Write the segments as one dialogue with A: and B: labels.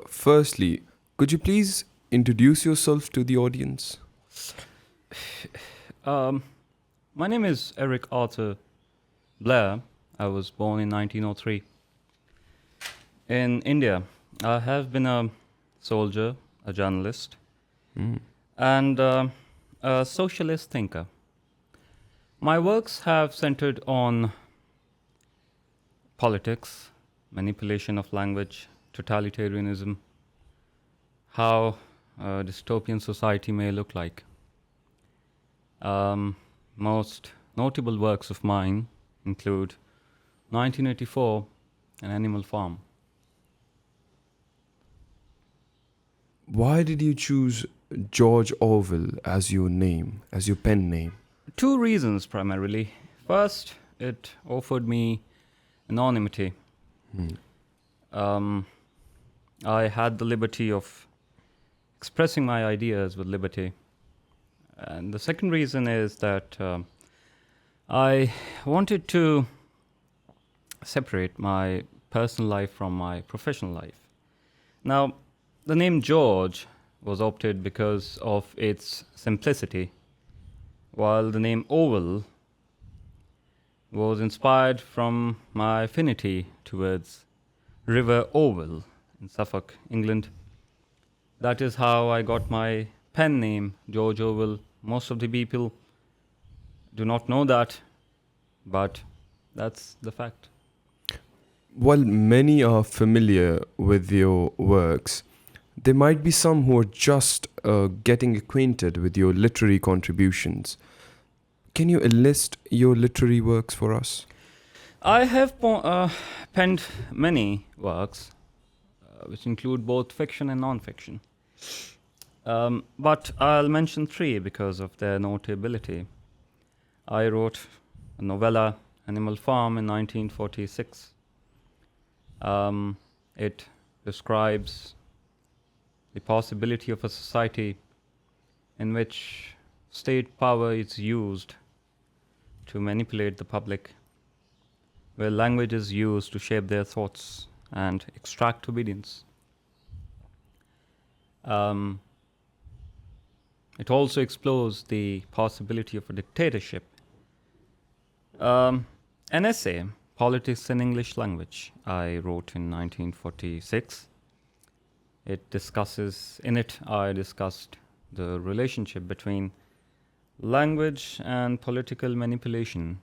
A: Firstly, could you please introduce yourself to the audience?
B: Um, my name is Eric Arthur Blair. I was born in 1903 in India. I have been a soldier, a journalist,
A: Mm.
B: and a socialist thinker. My works have centered on politics, manipulation of language, totalitarianism, how a dystopian society may look like. Most notable works of mine include 1984, An Animal Farm.
A: Why did you choose George Orwell as your name, as your pen name?
B: Two reasons primarily. First, it offered me anonymity.
A: Hmm.
B: Um, I had the liberty of expressing my ideas with liberty. And the second reason is that I wanted to separate my personal life from my professional life. Now, the name George was opted because of its simplicity, while the name Orwell was inspired from my affinity towards River Orwell in Suffolk, England. That is how I got my pen name, George Orwell. Most of the people do not know that, but that's the fact.
A: While many are familiar with your works, there might be some who are just getting acquainted with your literary contributions. Can you enlist your literary works for us?
B: I have penned many works, which include both fiction and non-fiction. But I'll mention three because of their notability. I wrote a novella, Animal Farm, in 1946. It describes the possibility of a society in which state power is used to manipulate the public, where language is used to shape their thoughts and extract obedience. It also explores the possibility of a dictatorship. An essay, Politics in English Language, I wrote in 1946. In it, I discussed the relationship between language and political manipulation.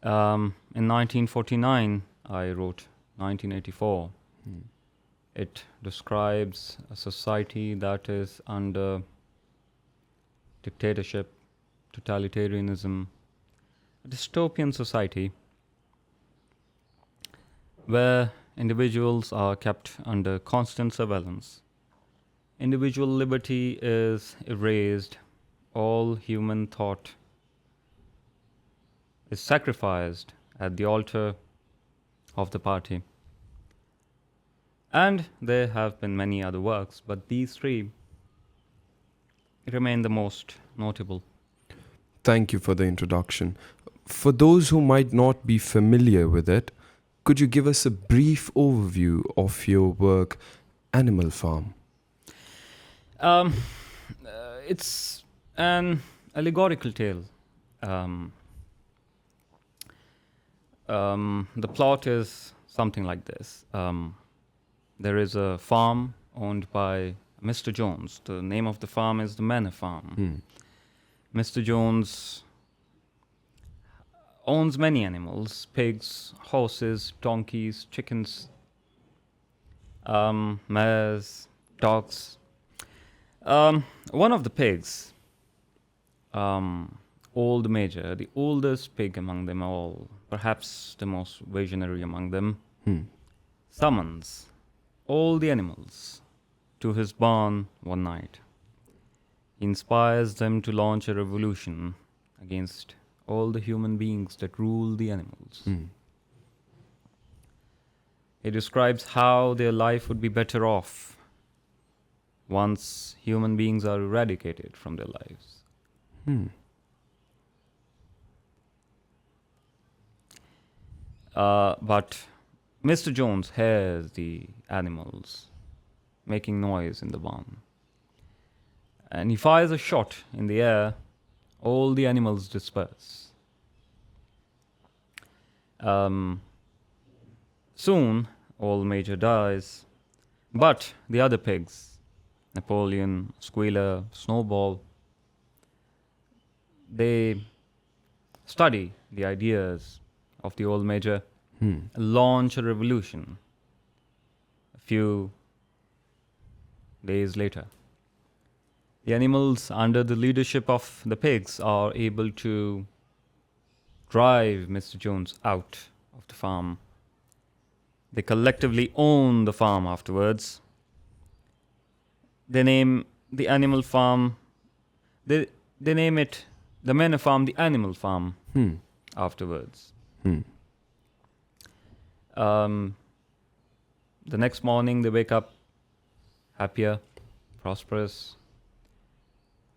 B: In 1949, I wrote 1984. It describes a society that is under dictatorship, totalitarianism, a dystopian society where individuals are kept under constant surveillance. Individual liberty is erased, all human thought is sacrificed at the altar of the party. And there have been many other works, but these three remain the most notable.
A: Thank you for the introduction. For those who might not be familiar with it, could you give us a brief overview of your work, Animal Farm?
B: It's an allegorical tale. The plot is something like this. There is a farm owned by Mr. Jones. The name of the farm is the Manor Farm. Mr. Jones owns many animals: pigs, horses, donkeys, chickens, mares, dogs. One of the pigs, Old Major, the oldest pig among them all, perhaps the most visionary among them, summons all the animals to his barn one night. He inspires them to launch a revolution against all the human beings that rule the animals. He describes how their life would be better off once human beings are eradicated from their lives. But Mr. Jones hears the animals making noise in the barn, and he fires a shot in the air. All the animals disperse. Um, Soon, old Major dies, but the other pigs, Napoleon, Squealer, Snowball, they study the ideas of the old Major, launch a revolution a few days later. The animals, under the leadership of the pigs, are able to drive Mr. Jones out of the farm. They collectively own the farm afterwards. They name the animal farm, they name it the Manor Farm, the Animal Farm afterwards. The next morning, they wake up happier, prosperous,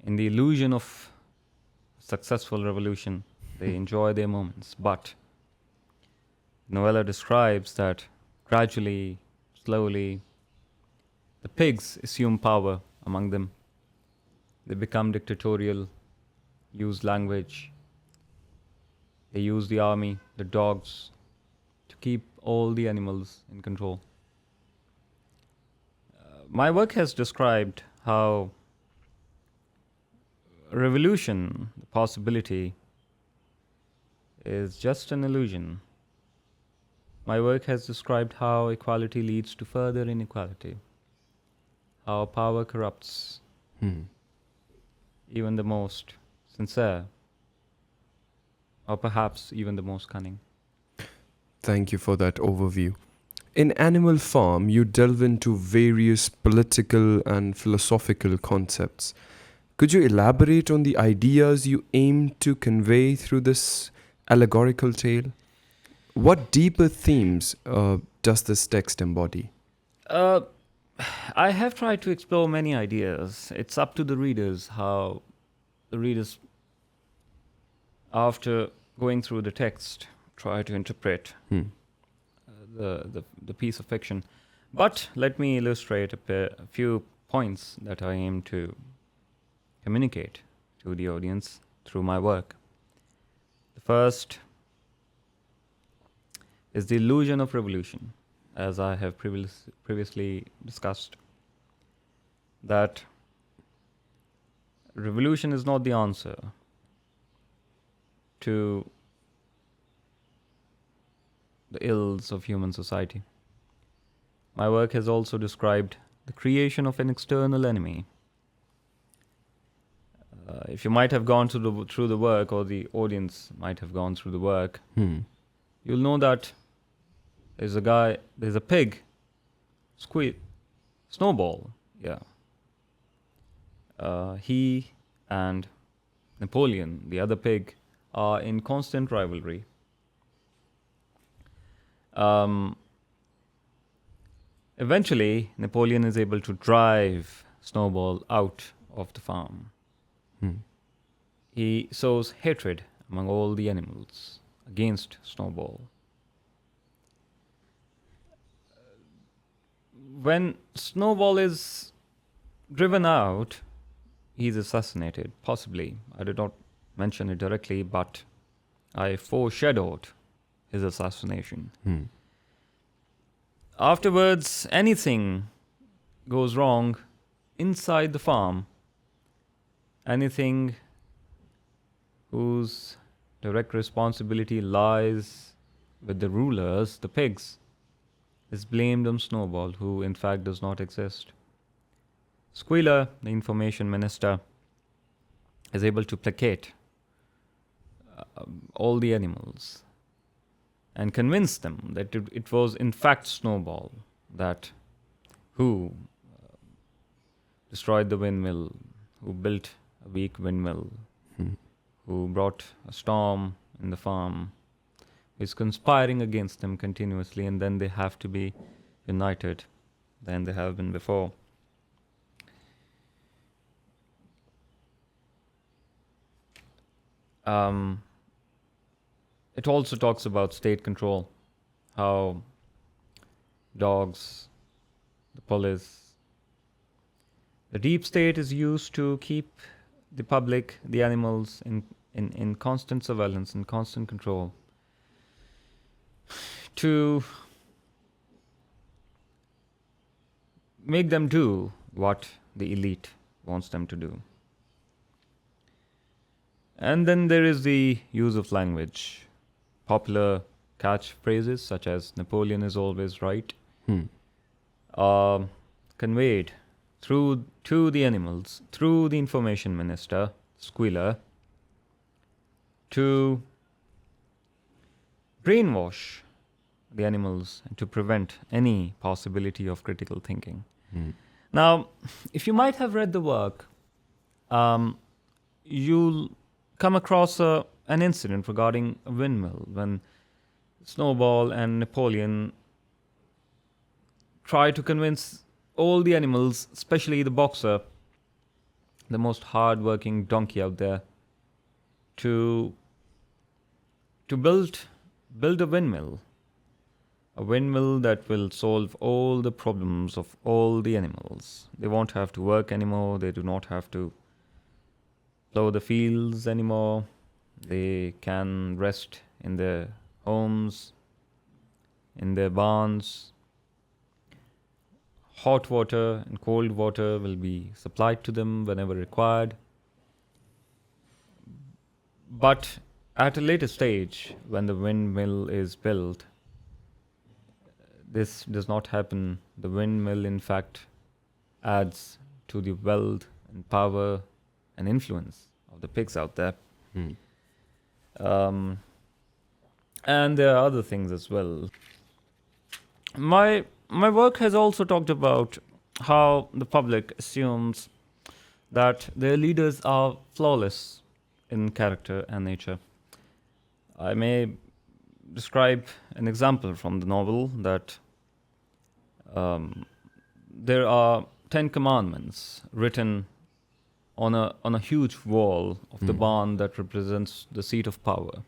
B: in the illusion of successful revolution. They enjoy their moments. But novella describes that gradually, slowly, the pigs assume power among them. They become dictatorial, use language. They use the army, the dogs, to keep all the animals in control. My work has described how revolution, the possibility, is just an illusion. My work has described how equality leads to further inequality, how power corrupts even the most sincere, or perhaps even the most cunning.
A: Thank you for that overview. In Animal Farm, you delve into various political and philosophical concepts. Could you elaborate on the ideas you aim to convey through this allegorical tale? What deeper themes does this text embody?
B: Uh, I have tried to explore many ideas. It's up to the readers how the readers, after going through the text, try to interpret the piece of fiction. But let me illustrate a few points that I aim to communicate to the audience through my work. The first is the illusion of revolution, as I have previously discussed, that revolution is not the answer to the ills of human society. My work has also described the creation of an external enemy. If you might have gone through the work, or the audience might have gone through the work, you'll know that there's a pig, Snowball, yeah. He and Napoleon, the other pig, are in constant rivalry. Eventually, Napoleon is able to drive Snowball out of the farm. He sows hatred among all the animals against Snowball. When Snowball is driven out, he's assassinated, possibly. I did not mention it directly, but I foreshadowed his assassination. Afterwards, anything goes wrong inside the farm, anything whose direct responsibility lies with the rulers, the pigs, is blamed on Snowball, who in fact does not exist. Squealer, the information minister, is able to placate all the animals and convince them that it was in fact Snowball who destroyed the windmill, who built a weak windmill, who brought a storm in the farm, is conspiring against them continuously, and then they have to be united than they have been before. It also talks about state control, how dogs, the police. The deep state is used to keep the public, the animals, in constant surveillance, in constant control, to make them do what the elite wants them to do. And then there is the use of language. Popular catchphrases such as Napoleon is always right are conveyed through to the animals, through the information minister, Squealer, to brainwash the animals and to prevent any possibility of critical thinking. Now, if you might have read the work, you'll come across an incident regarding a windmill when Snowball and Napoleon try to convince all the animals, especially the boxer, the most hard-working donkey out there, to build a windmill that will solve all the problems of all the animals. They won't have to work anymore. They do not have to plow the fields anymore. They can rest in their homes, in their barns. Hot water and cold water will be supplied to them whenever required. But at a later stage, when the windmill is built, this does not happen. The windmill, in fact, adds to the wealth and power and influence of the pigs out there. And there are other things as well. My work has also talked about how the public assumes that their leaders are flawless in character and nature. I may describe an example from the novel that there are 10 commandments written on a huge wall of the barn that represents the seat of power.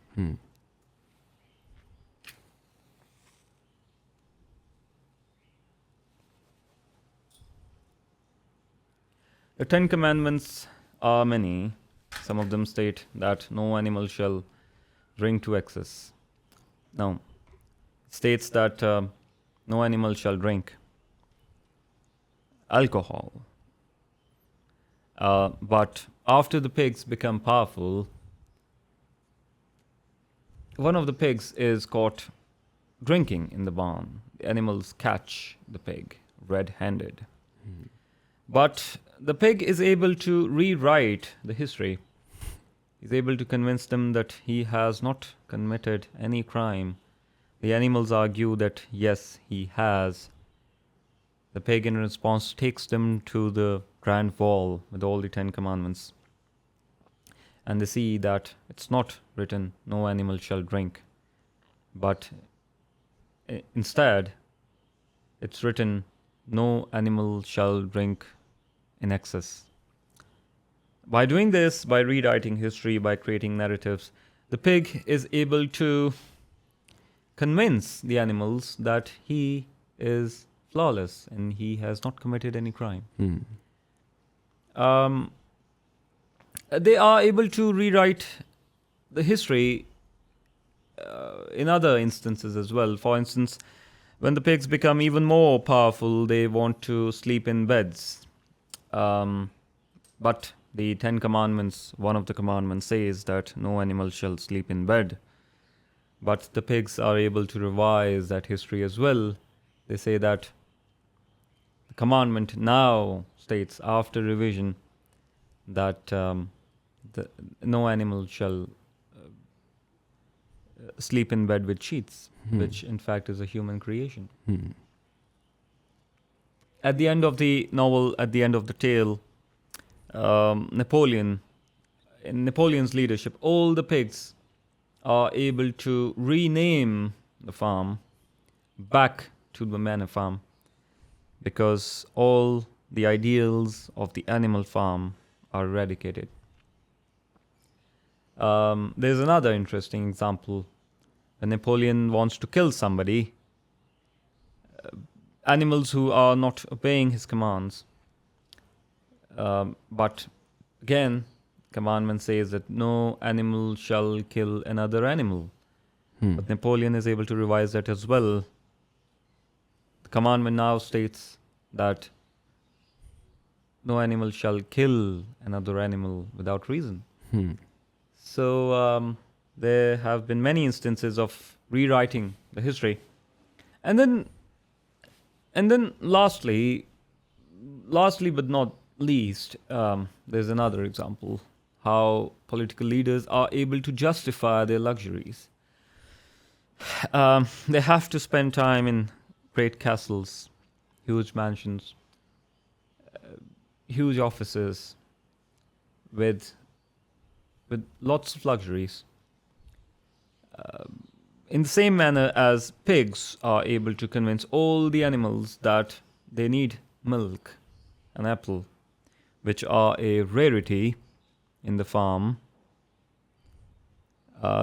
B: The 10 commandments are many. Some of them state that no animal shall drink to excess. Now, it states that no animal shall drink alcohol. But after the pigs become powerful, one of the pigs is caught drinking in the barn. The animals catch the pig red-handed. But the pig is able to rewrite the history. He's able to convince them that he has not committed any crime. The animals argue that yes, he has. The pig, in response, takes them to the grand wall with all the 10 commandments. And they see that it's not written, no animal shall drink. But instead, it's written, no animal shall drink in excess. By doing this, by rewriting history, by creating narratives, the pig is able to convince the animals that he is flawless and he has not committed any crime. They are able to rewrite the history in other instances as well. For instance, when the pigs become even more powerful, they want to sleep in beds. But the 10 commandments, one of the commandments says that no animal shall sleep in bed. But the pigs are able to revise that history as well. They say that the commandment now states, after revision, that no animal shall sleep in bed with sheets, which in fact is a human creation. At the end of the novel, at the end of the tale, Napoleon, in Napoleon's leadership, all the pigs are able to rename the farm back to the manor farm because all the ideals of the animal farm are eradicated. There's another interesting example. When Napoleon wants to kill somebody, animals who are not obeying his commands. But again, commandment says that no animal shall kill another animal.
A: Hmm.
B: But Napoleon is able to revise that as well. The commandment now states that no animal shall kill another animal without reason.
A: Hmm.
B: So there have been many instances of rewriting the history. And then lastly but not least, there's another example how political leaders are able to justify their luxuries. They have to spend time in great castles, huge mansions, huge offices with lots of luxuries. In the same manner as pigs are able to convince all the animals that they need milk and apple, which are a rarity in the farm,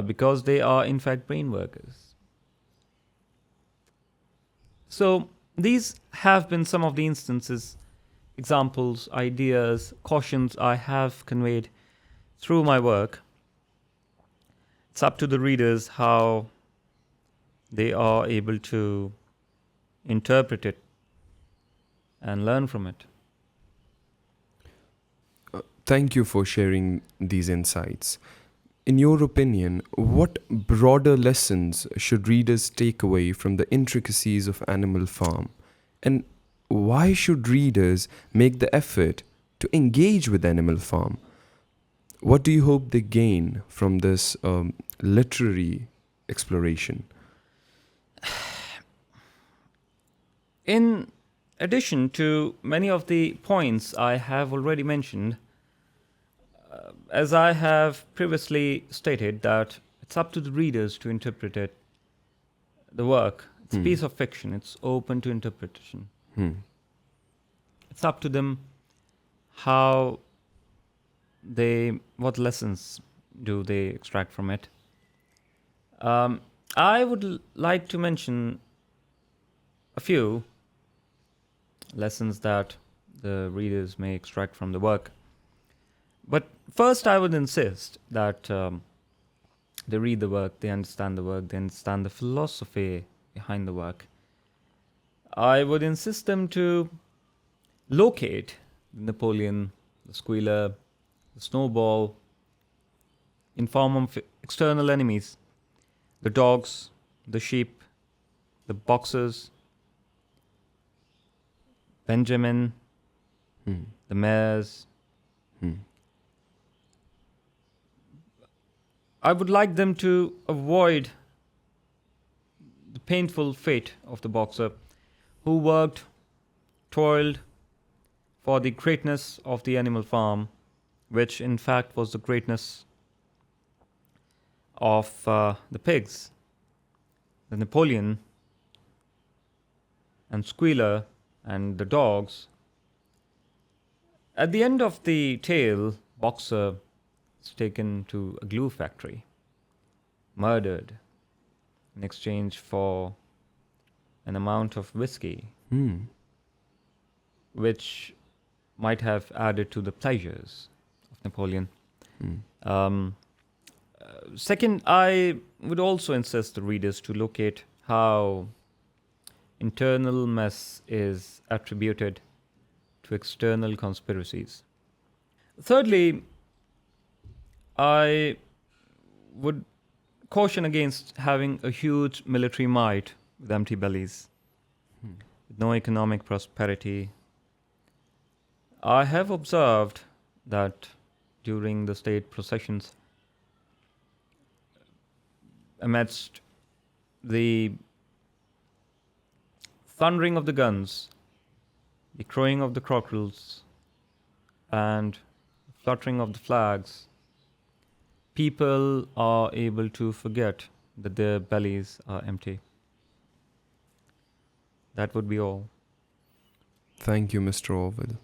B: because they are in fact brain workers. So these have been some of the instances, examples, ideas, cautions I have conveyed through my work. It's up to the readers how they are able to interpret it and learn from it.
A: Thank you for sharing these insights. In your opinion, what broader lessons should readers take away from the intricacies of Animal Farm? And why should readers make the effort to engage with Animal Farm? What do you hope they gain from this literary exploration?
B: In addition to many of the points I have already mentioned, as I have previously stated, that it's up to the readers to interpret it, the work. It's a piece of fiction. It's open to interpretation. It's up to them what lessons do they extract from it. I would like to mention a few lessons that the readers may extract from the work. But first, I would insist that they read the work, they understand the philosophy behind the work. I would insist them to locate Napoleon, the squealer, the snowball, in form of external enemies, the dogs, the sheep, the boxers, Benjamin, the mares. I would like them to avoid the painful fate of the boxer who worked, toiled for the greatness of the animal farm, which in fact was the greatness of the pigs. The Napoleon and squealer and the dogs. At the end of the tale, boxer is taken to a glue factory, murdered in exchange for an amount of whiskey, which might have added to the pleasures of Napoleon. Second, I would also insist the readers to locate how internal mess is attributed to external conspiracies. Thirdly, I would caution against having a huge military might with empty bellies, with no economic prosperity. I have observed that during the state processions, amidst the thundering of the guns, the crowing of the cockerels, and fluttering of the flags, people are able to forget that their bellies are empty. That would be all.
A: Thank you, Mr. Orwell.